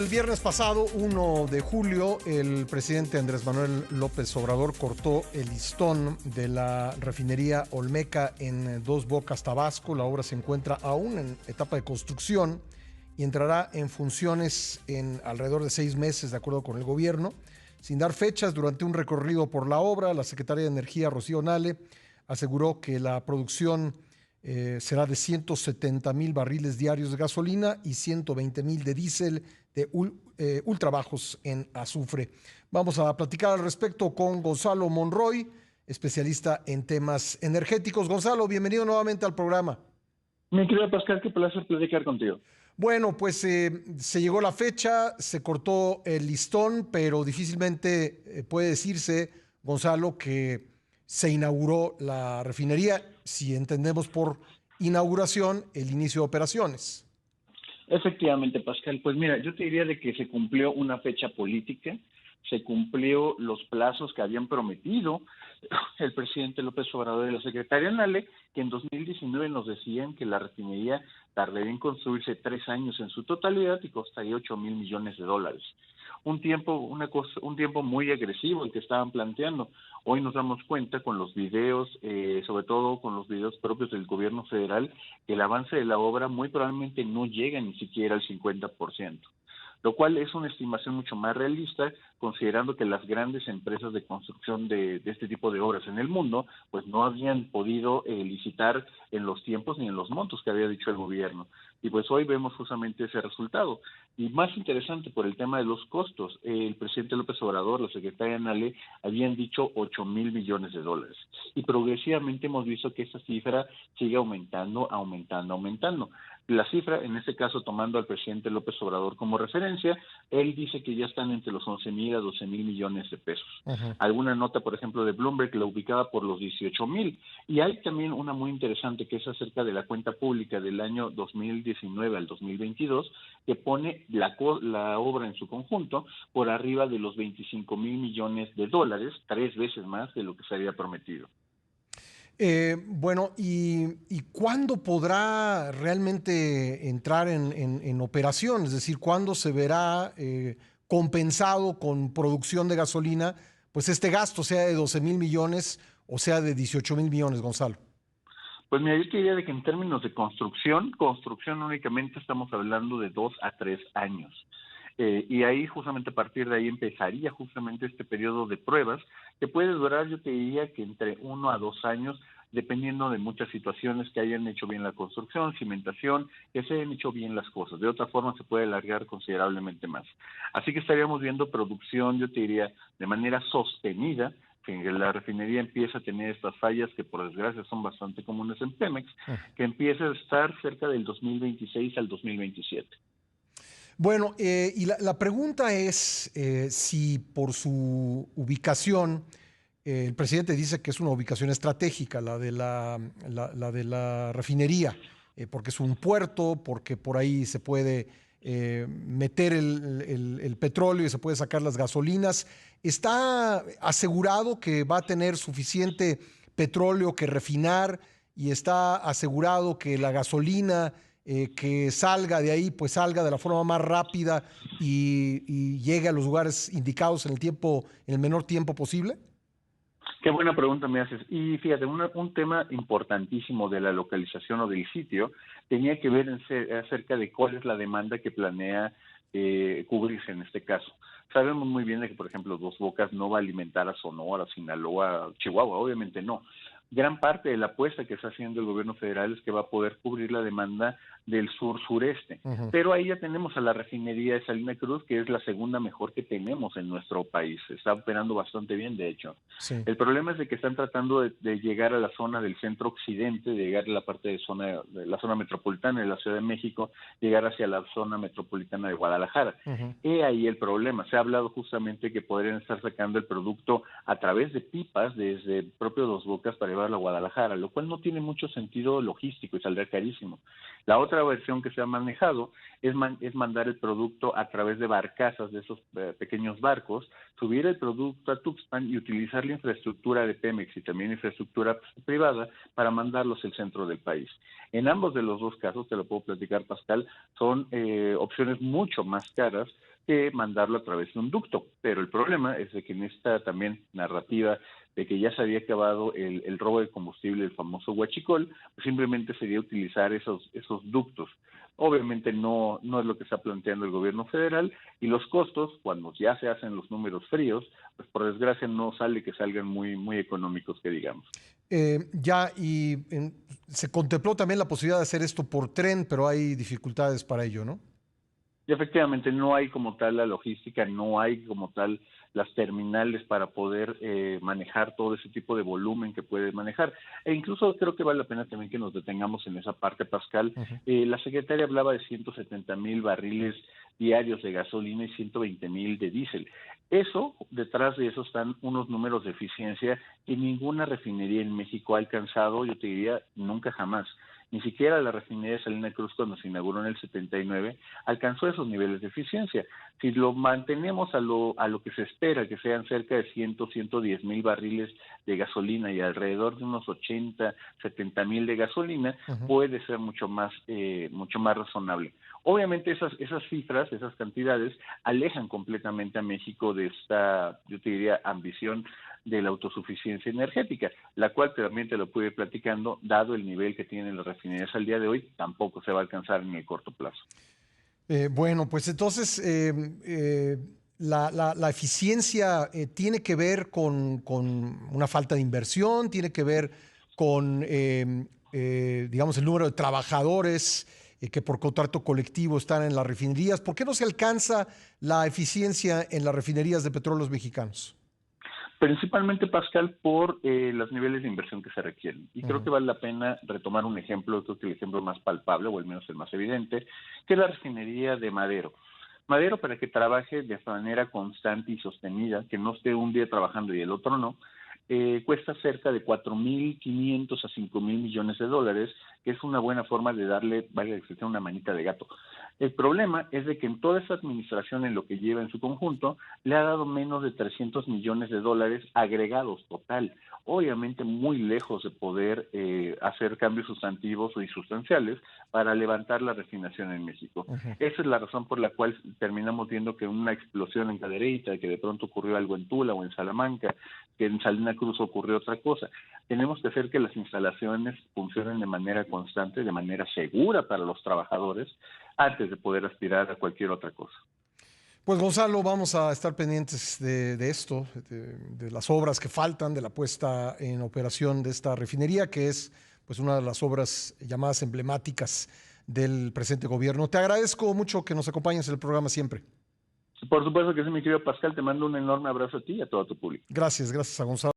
El viernes pasado, 1 de julio, el presidente Andrés Manuel López Obrador cortó el listón de la refinería Olmeca en Dos Bocas, Tabasco. La obra se encuentra aún en etapa de construcción y entrará en funciones en alrededor de 6 meses, de acuerdo con el gobierno. Sin dar fechas, durante un recorrido por la obra, la secretaria de Energía, Rocío Nale, aseguró que la producción será de 170,000 barriles diarios de gasolina y 120,000 de diésel de ultra bajos en azufre. Vamos a platicar al respecto con Gonzalo Monroy, especialista en temas energéticos. Gonzalo, bienvenido nuevamente al programa. Mi querido Pascal, qué placer platicar contigo. Bueno, pues se llegó la fecha, se cortó el listón, pero difícilmente puede decirse, Gonzalo, que se inauguró la refinería, si entendemos por inauguración el inicio de operaciones. Efectivamente, Pascal, pues mira, yo te diría de que se cumplió una fecha política, se cumplió los plazos que habían prometido el presidente López Obrador y la secretaria Nale, que en 2019 nos decían que la refinería tardaría en construirse 3 años en su totalidad y costaría 8,000 millones de dólares. Un tiempo muy agresivo el que estaban planteando. Hoy nos damos cuenta con los videos, sobre todo con los videos propios del gobierno federal, que el avance de la obra muy probablemente no llega ni siquiera al 50%. Lo cual es una estimación mucho más realista, considerando que las grandes empresas de construcción de este tipo de obras en el mundo, pues no habían podido licitar en los tiempos ni en los montos que había dicho el gobierno. Y pues hoy vemos justamente ese resultado. Y más interesante por el tema de los costos, el presidente López Obrador, la secretaria Nale, habían dicho 8,000 millones de dólares. Y progresivamente hemos visto que esa cifra sigue aumentando. La cifra, en este caso tomando al presidente López Obrador como referencia, él dice que ya están entre los 11,000 a 12,000 millones de pesos. Ajá. Alguna nota, por ejemplo, de Bloomberg la ubicaba por los 18,000. Y hay también una muy interesante que es acerca de la cuenta pública del año 2019 al 2022, que pone la obra en su conjunto por arriba de los 25,000 millones de dólares, 3 veces más de lo que se había prometido. Bueno, ¿y cuándo podrá realmente entrar en operación? Es decir, ¿cuándo se verá compensado con producción de gasolina, pues este gasto, sea de 12,000 millones o sea de 18,000 millones, Gonzalo? Pues mira, yo te diría de que en términos de construcción únicamente estamos hablando de 2 a 3 años. Y ahí justamente a partir de ahí empezaría justamente este periodo de pruebas que puede durar, yo te diría que entre 1 a 2 años, dependiendo de muchas situaciones, que hayan hecho bien la construcción, cimentación, que se hayan hecho bien las cosas. De otra forma se puede alargar considerablemente más. Así que estaríamos viendo producción, yo te diría, de manera sostenida, que la refinería empieza a tener estas fallas que por desgracia son bastante comunes en Pemex, que empieza a estar cerca del 2026 al 2027. Bueno, y la pregunta es si por su ubicación, el presidente dice que es una ubicación estratégica, la de la refinería, porque es un puerto, porque por ahí se puede meter el petróleo y se puede sacar las gasolinas. ¿Está asegurado que va a tener suficiente petróleo que refinar y está asegurado que la gasolina que salga de ahí, pues salga de la forma más rápida y llegue a los lugares indicados en el menor tiempo posible? Qué buena pregunta me haces. Y fíjate, un tema importantísimo de la localización o del sitio tenía que ver acerca de cuál es la demanda que planea cubrirse en este caso. Sabemos muy bien de que, por ejemplo, Dos Bocas no va a alimentar a Sonora, Sinaloa, Chihuahua, obviamente no. Gran parte de la apuesta que está haciendo el gobierno federal es que va a poder cubrir la demanda del sur-sureste. Ujú. Pero ahí ya tenemos a la refinería de Salina Cruz, que es la segunda mejor que tenemos en nuestro país. Está operando bastante bien, de hecho. Sí. El problema es de que están tratando de llegar a la zona del centro occidente, de llegar a la parte de la zona metropolitana de la Ciudad de México, llegar hacia la zona metropolitana de Guadalajara. Ujú. He ahí el problema. Se ha hablado justamente que podrían estar sacando el producto a través de pipas desde el propio Dos Bocas para llevarlo a Guadalajara, lo cual no tiene mucho sentido logístico y saldrá carísimo. La otra versión que se ha manejado es mandar el producto a través de barcazas, de esos pequeños barcos, subir el producto a Tuxpan y utilizar la infraestructura de Pemex y también infraestructura privada para mandarlos al centro del país. En ambos de los dos casos, te lo puedo platicar, Pascal, son opciones mucho más caras que mandarlo a través de un ducto. Pero el problema es de que en esta también narrativa de que ya se había acabado el robo de combustible, el famoso huachicol, pues simplemente sería utilizar esos ductos. Obviamente no es lo que está planteando el gobierno federal, y los costos, cuando ya se hacen los números fríos, pues por desgracia no sale que salgan muy económicos, que digamos. Se contempló también la posibilidad de hacer esto por tren, pero hay dificultades para ello, ¿no? Y efectivamente no hay como tal la logística, no hay como tal las terminales para poder manejar todo ese tipo de volumen que puede manejar. E incluso creo que vale la pena también que nos detengamos en esa parte, Pascal. La secretaria hablaba de 170,000 barriles diarios de gasolina y 120,000 de diésel. Eso, detrás de eso están unos números de eficiencia que ninguna refinería en México ha alcanzado, yo te diría, nunca jamás. Ni siquiera la refinería de Salina Cruz, cuando se inauguró en el 79, alcanzó esos niveles de eficiencia. Si lo mantenemos a lo que se espera, que sean cerca de 110,000 barriles de gasolina y alrededor de unos 80,000-70,000 de gasolina, puede ser mucho más razonable. Obviamente esas cifras, esas cantidades, alejan completamente a México de esta, yo te diría, ambición de la autosuficiencia energética, la cual también te lo pude ir platicando, dado el nivel que tienen las refinerías al día de hoy, tampoco se va a alcanzar en el corto plazo. Bueno, pues entonces la eficiencia tiene que ver con una falta de inversión, tiene que ver con, digamos, el número de trabajadores que por contrato colectivo están en las refinerías. ¿Por qué no se alcanza la eficiencia en las refinerías de petróleos mexicanos? Principalmente, Pascal, por los niveles de inversión que se requieren. Y creo que vale la pena retomar un ejemplo, creo que el ejemplo más palpable, o al menos el más evidente, que es la refinería de Madero. Madero, para que trabaje de manera constante y sostenida, que no esté un día trabajando y el otro no, cuesta cerca de 4,500 a 5,000 millones de dólares, que es una buena forma de darle, vaya a decir, una manita de gato. El problema es de que en toda esa administración, en lo que lleva en su conjunto, le ha dado menos de 300 millones de dólares agregados total. Obviamente muy lejos de poder hacer cambios sustantivos o insustanciales para levantar la refinación en México. Esa es la razón por la cual terminamos viendo que una explosión en Cadereyta, que de pronto ocurrió algo en Tula o en Salamanca, que en Salina Cruz ocurrió otra cosa. Tenemos que hacer que las instalaciones funcionen de manera constante, de manera segura para los trabajadores, antes de poder aspirar a cualquier otra cosa. Pues Gonzalo, vamos a estar pendientes de esto, de las obras que faltan, de la puesta en operación de esta refinería, que es pues una de las obras llamadas emblemáticas del presente gobierno. Te agradezco mucho que nos acompañes en el programa siempre. Por supuesto que sí, mi querido Pascal, te mando un enorme abrazo a ti y a todo tu público. Gracias a Gonzalo.